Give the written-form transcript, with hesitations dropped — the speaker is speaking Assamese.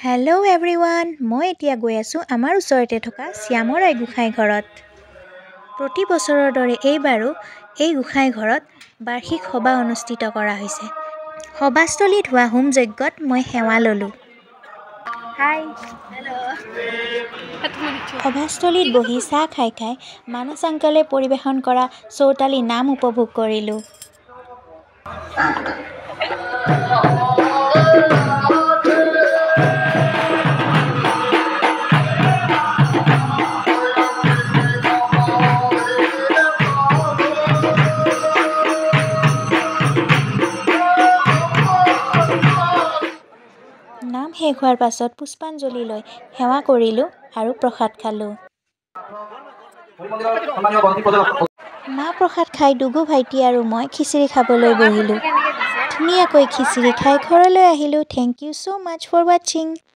হেল্ল' এভৰিৱান, মই এতিয়া গৈ আছোঁ আমাৰ ওচৰতে থকা শ্যামৰ আই গোসাঁই ঘৰত। প্ৰতি বছৰৰ দৰে এইবাৰো এই গোসাঁই ঘৰত বাৰ্ষিক সভা অনুষ্ঠিত কৰা হৈছে। সভাস্থলীত হোৱা হোম যজ্ঞত মই সেৱা ল'লোঁ। সভাস্থলীত বহি চাহ খাই মানস আংকলে পৰিৱেশন কৰা চৌতালী নাম উপভোগ কৰিলোঁ। নাম শেষ হোৱাৰ পাছত পুষ্পাঞ্জলি লৈ সেৱা কৰিলোঁ আৰু প্ৰসাদ খালোঁ। মাহ প্ৰসাদ খাই দুগু ভাইটি আৰু মই খিচিৰি খাবলৈ বহিলোঁ। ধুনীয়াকৈ খিচিৰি খাই ঘৰলৈ আহিলোঁ। Thank you so' much for ৱাচিং।